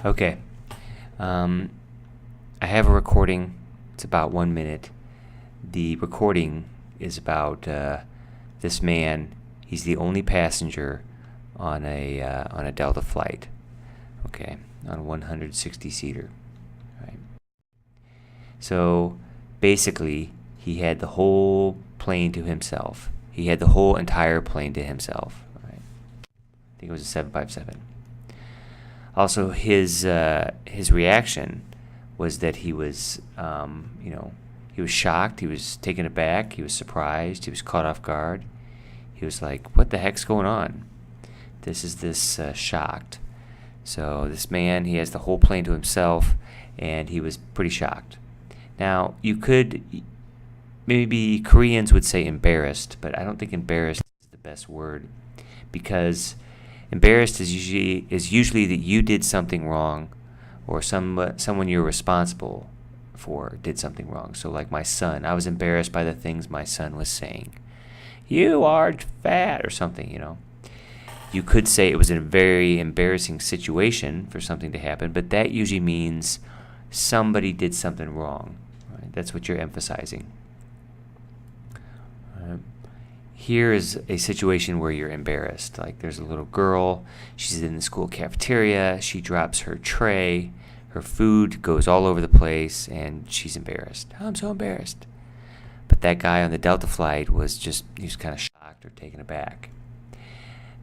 Okay. Um, I have a recording. It's about 1 minute. The recording is about this man. He's the only passenger on a Delta flight. Okay, on a 160-seater. Right. So basically, he had the whole plane to himself. He had the whole entire plane to himself. Right. I think it was a 757. Also, his reaction was that he was, he was shocked, he was taken aback, he was surprised, he was caught off guard. He was like, "What the heck's going on?" This shocked. So this man, he has the whole plane to himself, and he was pretty shocked. Now, you could, maybe Koreans would say embarrassed, but I don't think embarrassed is the best word, because embarrassed is usually that you did something wrong, or someone you're responsible for did something wrong. So like my son, I was embarrassed by the things my son was saying. "You are fat," or something, You could say it was a very embarrassing situation for something to happen, but that usually means somebody did something wrong. Right? That's what you're emphasizing. Here is a situation where you're embarrassed. Like there's a little girl, she's in the school cafeteria, she drops her tray, her food goes all over the place, and she's embarrassed. "I'm so embarrassed." But that guy on the Delta flight he was kind of shocked or taken aback.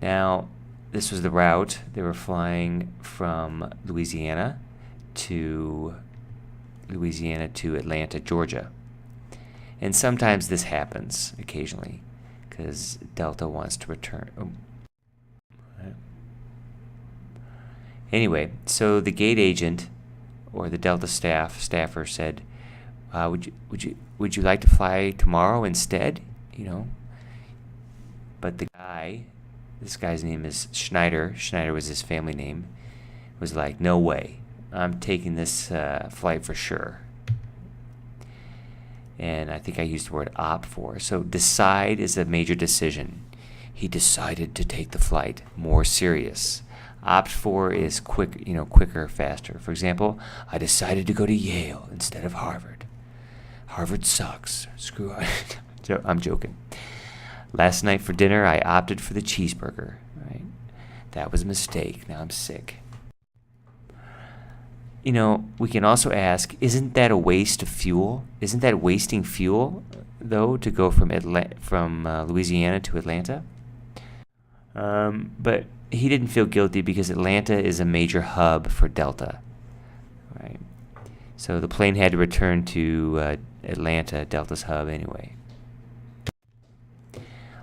Now, this was the route. They were flying from Louisiana to Atlanta, Georgia. And sometimes this happens, occasionally, because Delta wants to return. Anyway, so the gate agent or the Delta staffer said, would you like to fly tomorrow instead? But this guy's name is Schneider. Schneider was his family name. Was like, "No way. I'm taking this flight for sure." And I think I used the word opt for. So decide is a major decision. He decided to take the flight. More serious. Opt for is quicker, faster. For example, I decided to go to Yale instead of Harvard. Harvard sucks. Screw it. I'm joking. Last night for dinner, I opted for the cheeseburger. Right? That was a mistake. Now I'm sick. We can also ask, isn't that a waste of fuel? Isn't that wasting fuel, though, to go from Louisiana to Atlanta? But he didn't feel guilty because Atlanta is a major hub for Delta. Right? So the plane had to return to Atlanta, Delta's hub, anyway.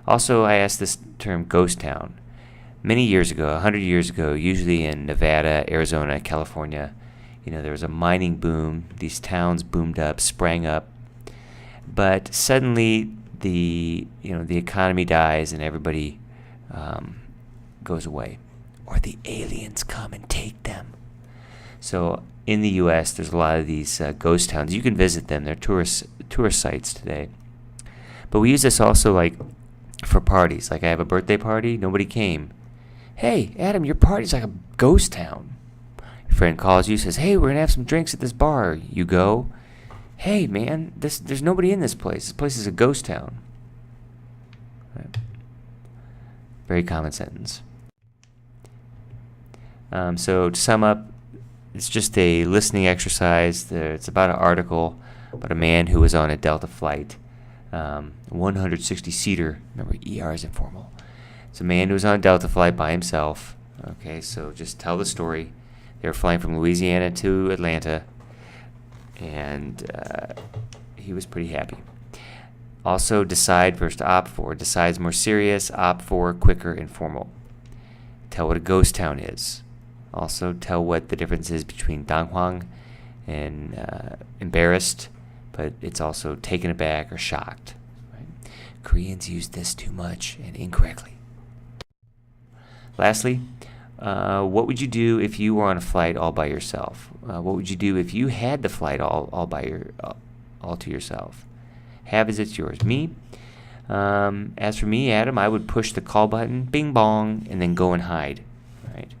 Also, I asked this term ghost town. Many years ago, 100 years ago, usually in Nevada, Arizona, California, there was a mining boom. These towns boomed up, sprang up. But suddenly the economy dies and everybody goes away. Or the aliens come and take them. So in the U.S., there's a lot of these ghost towns. You can visit them. They're tourist sites today. But we use this also like for parties. Like I have a birthday party, nobody came. "Hey, Adam, your party's like a ghost town." Your friend calls you, says, "Hey, we're going to have some drinks at this bar." You go. "Hey, man, there's nobody in this place. This place is a ghost town." Right. Very common sentence. So to sum up, it's just a listening exercise. It's about an article about a man who was on a Delta flight. 160-seater. Remember, ER is informal. It's a man who was on a Delta flight by himself. Okay, so just tell the story. They were flying from Louisiana to Atlanta, and he was pretty happy. Also, decide versus opt for. Decide's more serious. Opt for, quicker, informal. Tell what a ghost town is. Also, tell what the difference is between danghuang and embarrassed, but it's also taken aback or shocked. Right? Koreans use this too much and incorrectly. Lastly, what would you do if you were on a flight all by yourself? What would you do if you had the flight all to yourself? Have as it's yours. Me, as for me, Adam, I would push the call button, bing bong, and then go and hide. Right?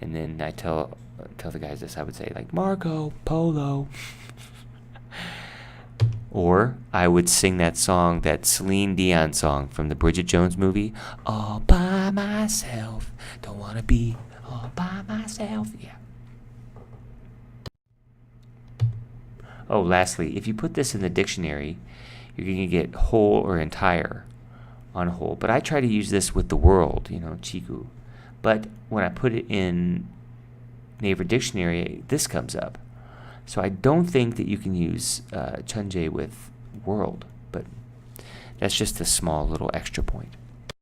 And then I tell the guys this. I would say like Marco Polo. Or I would sing that song, that Celine Dion song from the Bridget Jones movie. All by myself, don't want to be all by myself. Yeah. Oh, lastly, if you put this in the dictionary, you're going to get whole or entire on whole. But I try to use this with the world, chiku. But when I put it in Naver Dictionary, this comes up. So I don't think that you can use chunje with world, but that's just a small little extra point.